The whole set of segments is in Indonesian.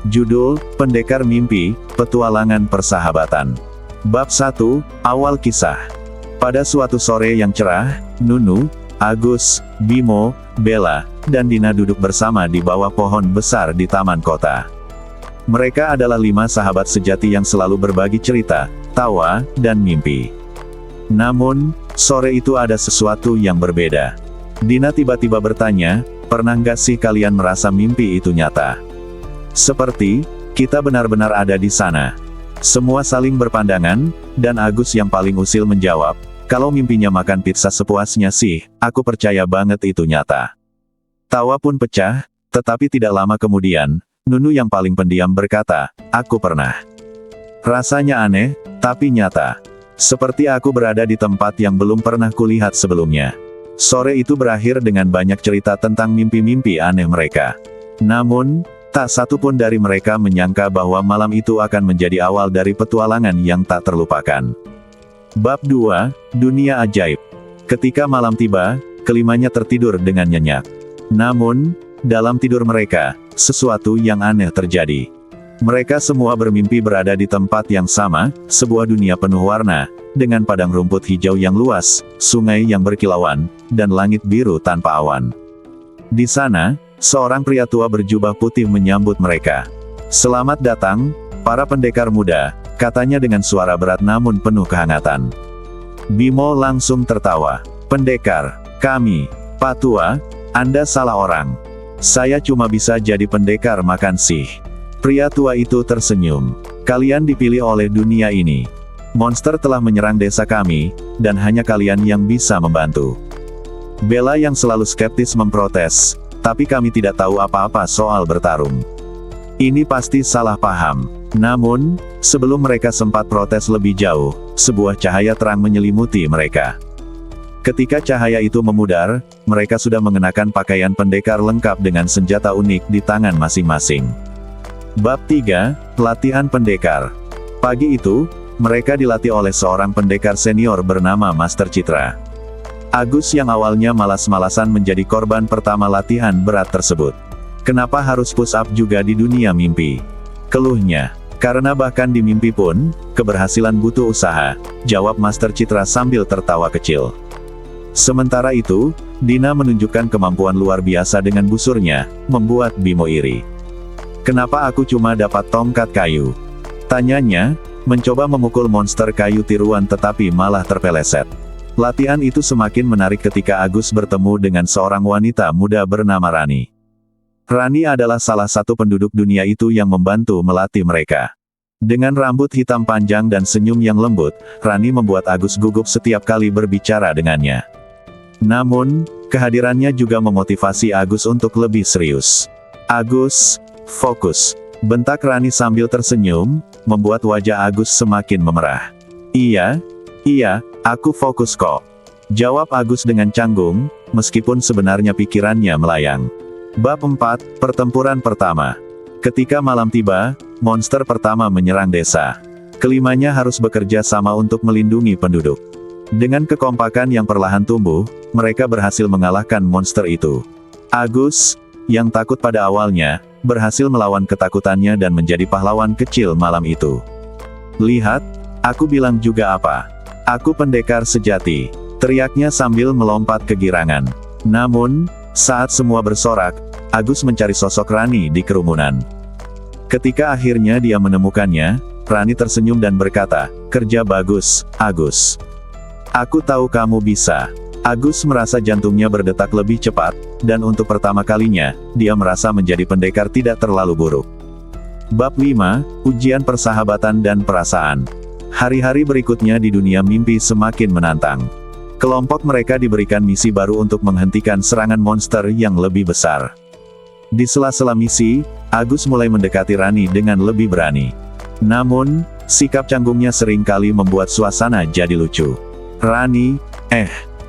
Judul, Pendekar Mimpi, Petualangan Persahabatan. Bab 1, Awal Kisah. Pada suatu sore yang cerah, Nunu, Agus, Bimo, Bella, dan Dina duduk bersama di bawah pohon besar di taman kota. Mereka adalah 5 sahabat sejati yang selalu berbagi cerita, tawa, dan mimpi. Namun, sore itu ada sesuatu yang berbeda. Dina tiba-tiba bertanya, "Pernah nggak sih kalian merasa mimpi itu nyata? Seperti, kita benar-benar ada di sana." Semua saling berpandangan, dan Agus yang paling usil menjawab, "Kalau mimpinya makan pizza sepuasnya sih, aku percaya banget itu nyata." Tawa pun pecah, tetapi tidak lama kemudian, Nunu yang paling pendiam berkata, "Aku pernah. Rasanya aneh, tapi nyata. Seperti aku berada di tempat yang belum pernah kulihat sebelumnya." Sore itu berakhir dengan banyak cerita tentang mimpi-mimpi aneh mereka. Namun, tak satu pun dari mereka menyangka bahwa malam itu akan menjadi awal dari petualangan yang tak terlupakan. Bab 2, Dunia Ajaib. Ketika malam tiba, kelimanya tertidur dengan nyenyak. Namun, dalam tidur mereka, sesuatu yang aneh terjadi. Mereka semua bermimpi berada di tempat yang sama, sebuah dunia penuh warna, dengan padang rumput hijau yang luas, sungai yang berkilauan, dan langit biru tanpa awan. Di sana, seorang pria tua berjubah putih menyambut mereka. "Selamat datang, para pendekar muda," katanya dengan suara berat namun penuh kehangatan. Bimo langsung tertawa. "Pendekar, kami, Pak Tua, Anda salah orang. Saya cuma bisa jadi pendekar makan sih." Pria tua itu tersenyum. "Kalian dipilih oleh dunia ini. Monster telah menyerang desa kami, dan hanya kalian yang bisa membantu." Bella yang selalu skeptis memprotes, "Tapi kami tidak tahu apa-apa soal bertarung. Ini pasti salah paham." Namun, sebelum mereka sempat protes lebih jauh, sebuah cahaya terang menyelimuti mereka. Ketika cahaya itu memudar, mereka sudah mengenakan pakaian pendekar lengkap dengan senjata unik di tangan masing-masing. Bab 3, Latihan Pendekar. Pagi itu, mereka dilatih oleh seorang pendekar senior bernama Master Citra. Agus yang awalnya malas-malasan menjadi korban pertama latihan berat tersebut. "Kenapa harus push up juga di dunia mimpi?" keluhnya. "Karena bahkan di mimpi pun, keberhasilan butuh usaha," jawab Master Citra sambil tertawa kecil. Sementara itu, Dina menunjukkan kemampuan luar biasa dengan busurnya, membuat Bimo iri. "Kenapa aku cuma dapat tongkat kayu?" tanyanya, mencoba memukul monster kayu tiruan tetapi malah terpeleset. Latihan itu semakin menarik ketika Agus bertemu dengan seorang wanita muda bernama Rani. Rani adalah salah satu penduduk dunia itu yang membantu melatih mereka. Dengan rambut hitam panjang dan senyum yang lembut, Rani membuat Agus gugup setiap kali berbicara dengannya. Namun, kehadirannya juga memotivasi Agus untuk lebih serius. "Agus, fokus," bentak Rani sambil tersenyum, membuat wajah Agus semakin memerah. Iya, aku fokus kok," jawab Agus dengan canggung, meskipun sebenarnya pikirannya melayang. Bab 4, Pertempuran Pertama. Ketika malam tiba, monster pertama menyerang desa. Kelimanya harus bekerja sama untuk melindungi penduduk. Dengan kekompakan yang perlahan tumbuh, mereka berhasil mengalahkan monster itu. Agus, yang takut pada awalnya, berhasil melawan ketakutannya dan menjadi pahlawan kecil malam itu. "Lihat, aku bilang juga apa. Aku pendekar sejati," teriaknya sambil melompat kegirangan. Namun, saat semua bersorak, Agus mencari sosok Rani di kerumunan. Ketika akhirnya dia menemukannya, Rani tersenyum dan berkata, "Kerja bagus, Agus. Aku tahu kamu bisa." Agus merasa jantungnya berdetak lebih cepat, dan untuk pertama kalinya, dia merasa menjadi pendekar tidak terlalu buruk. Bab 5, Ujian Persahabatan dan Perasaan. Hari-hari berikutnya di dunia mimpi semakin menantang. Kelompok mereka diberikan misi baru untuk menghentikan serangan monster yang lebih besar. Di sela-sela misi, Agus mulai mendekati Rani dengan lebih berani. Namun, sikap canggungnya seringkali membuat suasana jadi lucu. "Rani,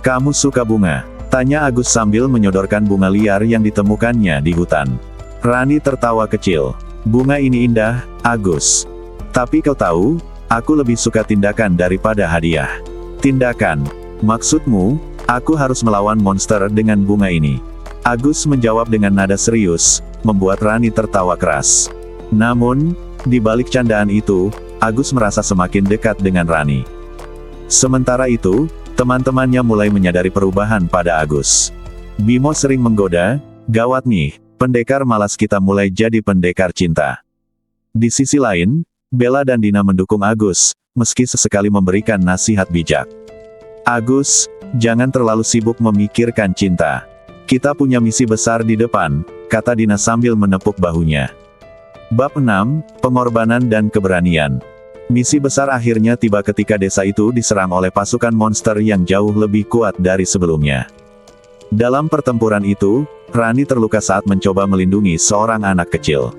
kamu suka bunga?" tanya Agus sambil menyodorkan bunga liar yang ditemukannya di hutan. Rani tertawa kecil. "Bunga ini indah, Agus. Tapi kau tahu, aku lebih suka tindakan daripada hadiah." "Tindakan? Maksudmu, aku harus melawan monster dengan bunga ini?" Agus menjawab dengan nada serius, membuat Rani tertawa keras. Namun, di balik candaan itu, Agus merasa semakin dekat dengan Rani. Sementara itu, teman-temannya mulai menyadari perubahan pada Agus. Bimo sering menggoda, "Gawat nih, pendekar malas kita mulai jadi pendekar cinta." Di sisi lain, Bella dan Dina mendukung Agus, meski sesekali memberikan nasihat bijak. "Agus, jangan terlalu sibuk memikirkan cinta. Kita punya misi besar di depan," kata Dina sambil menepuk bahunya. Bab 6, Pengorbanan dan Keberanian. Misi besar akhirnya tiba ketika desa itu diserang oleh pasukan monster yang jauh lebih kuat dari sebelumnya. Dalam pertempuran itu, Rani terluka saat mencoba melindungi seorang anak kecil.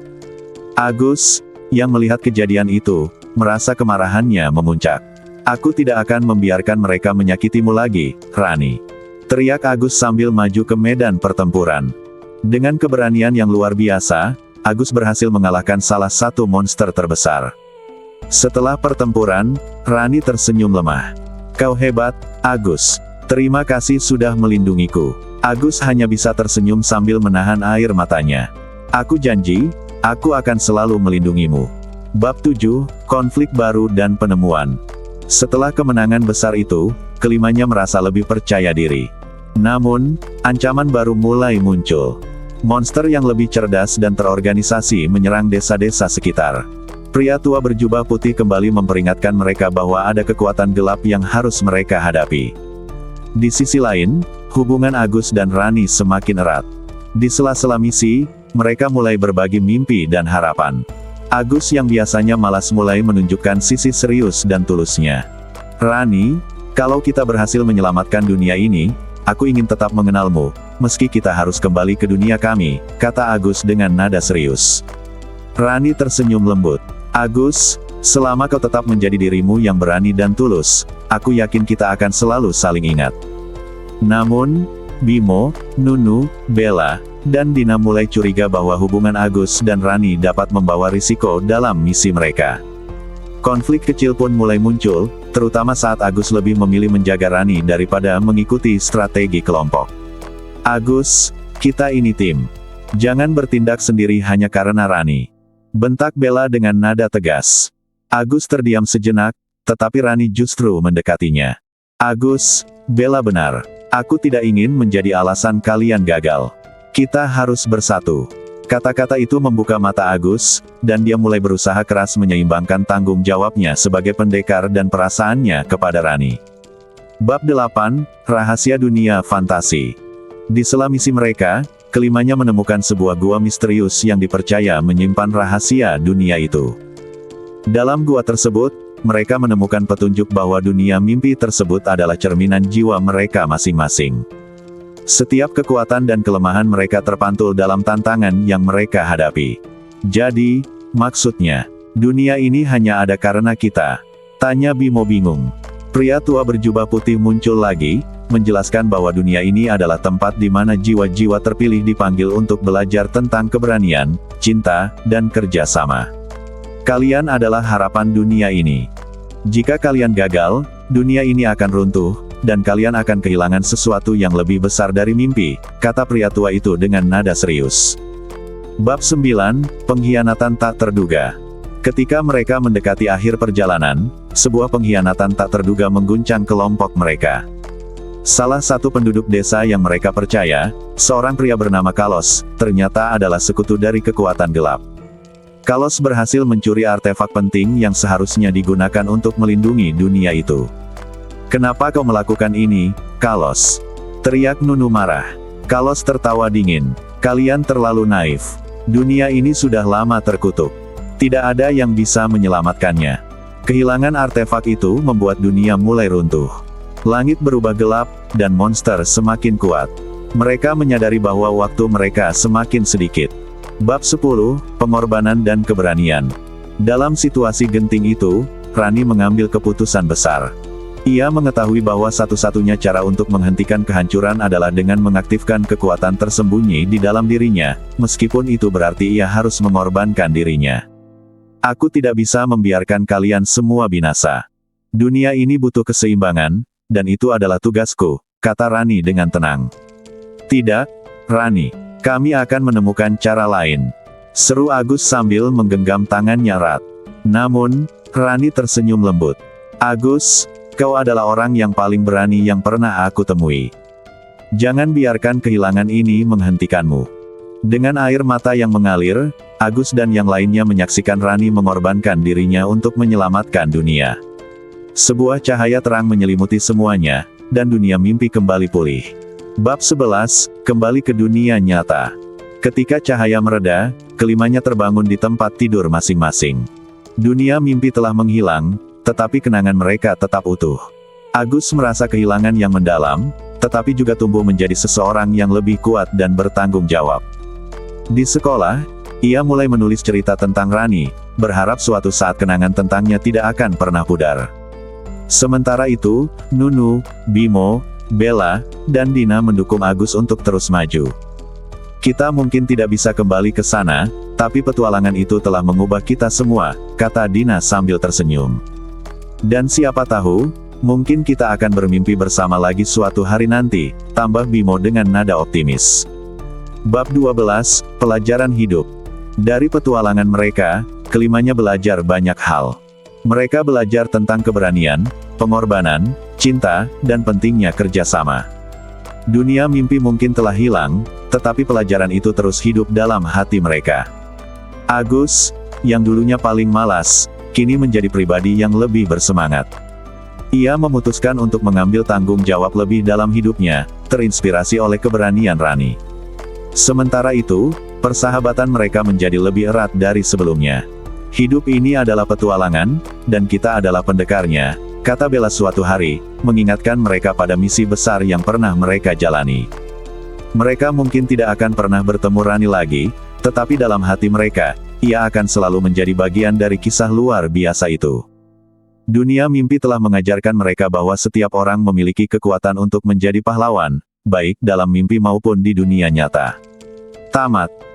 Agus, yang melihat kejadian itu, merasa kemarahannya memuncak. "Aku tidak akan membiarkan mereka menyakitimu lagi, Rani," teriak Agus sambil maju ke medan pertempuran. Dengan keberanian yang luar biasa, Agus berhasil mengalahkan salah satu monster terbesar. Setelah pertempuran, Rani tersenyum lemah. "Kau hebat, Agus. Terima kasih sudah melindungiku." Agus hanya bisa tersenyum sambil menahan air matanya. "Aku janji, aku akan selalu melindungimu." Bab 7, Konflik Baru dan Penemuan. Setelah kemenangan besar itu, kelimanya merasa lebih percaya diri. Namun, ancaman baru mulai muncul. Monster yang lebih cerdas dan terorganisasi menyerang desa-desa sekitar. Pria tua berjubah putih kembali memperingatkan mereka bahwa ada kekuatan gelap yang harus mereka hadapi. Di sisi lain, hubungan Agus dan Rani semakin erat. Di sela-sela misi, mereka mulai berbagi mimpi dan harapan. Agus yang biasanya malas mulai menunjukkan sisi serius dan tulusnya. "Rani, kalau kita berhasil menyelamatkan dunia ini, aku ingin tetap mengenalmu, meski kita harus kembali ke dunia kami," kata Agus dengan nada serius. Rani tersenyum lembut. "Agus, selama kau tetap menjadi dirimu yang berani dan tulus, aku yakin kita akan selalu saling ingat." Namun, Bimo, Nunu, Bella, dan Dina mulai curiga bahwa hubungan Agus dan Rani dapat membawa risiko dalam misi mereka. Konflik kecil pun mulai muncul, terutama saat Agus lebih memilih menjaga Rani daripada mengikuti strategi kelompok. "Agus, kita ini tim. Jangan bertindak sendiri hanya karena Rani," bentak Bella dengan nada tegas. Agus terdiam sejenak, tetapi Rani justru mendekatinya. "Agus, Bella benar. Aku tidak ingin menjadi alasan kalian gagal. Kita harus bersatu." Kata-kata itu membuka mata Agus, dan dia mulai berusaha keras menyeimbangkan tanggung jawabnya sebagai pendekar dan perasaannya kepada Rani. Bab 8, Rahasia Dunia Fantasi. Di sela misi mereka, kelimanya menemukan sebuah gua misterius yang dipercaya menyimpan rahasia dunia itu. Dalam gua tersebut, mereka menemukan petunjuk bahwa dunia mimpi tersebut adalah cerminan jiwa mereka masing-masing. Setiap kekuatan dan kelemahan mereka terpantul dalam tantangan yang mereka hadapi. "Jadi, maksudnya, dunia ini hanya ada karena kita?" tanya Bimo bingung. Pria tua berjubah putih muncul lagi, menjelaskan bahwa dunia ini adalah tempat di mana jiwa-jiwa terpilih dipanggil untuk belajar tentang keberanian, cinta, dan kerja sama. "Kalian adalah harapan dunia ini. Jika kalian gagal, dunia ini akan runtuh, dan kalian akan kehilangan sesuatu yang lebih besar dari mimpi," kata pria tua itu dengan nada serius. Bab 9, Pengkhianatan Tak Terduga. Ketika mereka mendekati akhir perjalanan, sebuah pengkhianatan tak terduga mengguncang kelompok mereka. Salah satu penduduk desa yang mereka percaya, seorang pria bernama Kalos, ternyata adalah sekutu dari kekuatan gelap. Kalos berhasil mencuri artefak penting yang seharusnya digunakan untuk melindungi dunia itu. "Kenapa kau melakukan ini, Kalos?" teriak Nunu marah. Kalos tertawa dingin. "Kalian terlalu naif. Dunia ini sudah lama terkutuk. Tidak ada yang bisa menyelamatkannya. Kehilangan artefak itu membuat dunia mulai runtuh. Langit berubah gelap, dan monster semakin kuat. Mereka menyadari bahwa waktu mereka semakin sedikit." Bab 10, Pengorbanan dan Keberanian. Dalam situasi genting itu, Rani mengambil keputusan besar. Ia mengetahui bahwa satu-satunya cara untuk menghentikan kehancuran adalah dengan mengaktifkan kekuatan tersembunyi di dalam dirinya, meskipun itu berarti ia harus mengorbankan dirinya. "Aku tidak bisa membiarkan kalian semua binasa. Dunia ini butuh keseimbangan, dan itu adalah tugasku," kata Rani dengan tenang. "Tidak, Rani. Kami akan menemukan cara lain. Seru Agus sambil menggenggam tangannya erat. Namun, Rani tersenyum lembut. Agus, kau adalah orang yang paling berani yang pernah aku temui. Jangan biarkan kehilangan ini menghentikanmu. Dengan air mata yang mengalir, Agus dan yang lainnya menyaksikan Rani mengorbankan dirinya untuk menyelamatkan dunia. Sebuah cahaya terang menyelimuti semuanya, dan dunia mimpi kembali pulih. Bab 11, kembali ke dunia nyata. Ketika cahaya mereda, kelimanya terbangun di tempat tidur masing-masing. Dunia mimpi telah menghilang, tetapi kenangan mereka tetap utuh. Agus merasa kehilangan yang mendalam, tetapi juga tumbuh menjadi seseorang yang lebih kuat dan bertanggung jawab. Di sekolah, ia mulai menulis cerita tentang Rani, berharap suatu saat kenangan tentangnya tidak akan pernah pudar. Sementara itu, Nunu, Bimo, Bella, dan Dina mendukung Agus untuk terus maju. Kita mungkin tidak bisa kembali ke sana, tapi petualangan itu telah mengubah kita semua, kata Dina sambil tersenyum. Dan siapa tahu, mungkin kita akan bermimpi bersama lagi suatu hari nanti, tambah Bimo dengan nada optimis. Bab 12, Pelajaran Hidup. Dari petualangan mereka, kelimanya belajar banyak hal. Mereka belajar tentang keberanian, pengorbanan, cinta, dan pentingnya kerjasama. Dunia mimpi mungkin telah hilang, tetapi pelajaran itu terus hidup dalam hati mereka. Agus, yang dulunya paling malas, kini menjadi pribadi yang lebih bersemangat. Ia memutuskan untuk mengambil tanggung jawab lebih dalam hidupnya, terinspirasi oleh keberanian Rani. Sementara itu, persahabatan mereka menjadi lebih erat dari sebelumnya. Hidup ini adalah petualangan, dan kita adalah pendekarnya, kata Bella suatu hari, mengingatkan mereka pada misi besar yang pernah mereka jalani. Mereka mungkin tidak akan pernah bertemu Rani lagi, tetapi dalam hati mereka, ia akan selalu menjadi bagian dari kisah luar biasa itu. Dunia mimpi telah mengajarkan mereka bahwa setiap orang memiliki kekuatan untuk menjadi pahlawan, baik dalam mimpi maupun di dunia nyata. Tamat.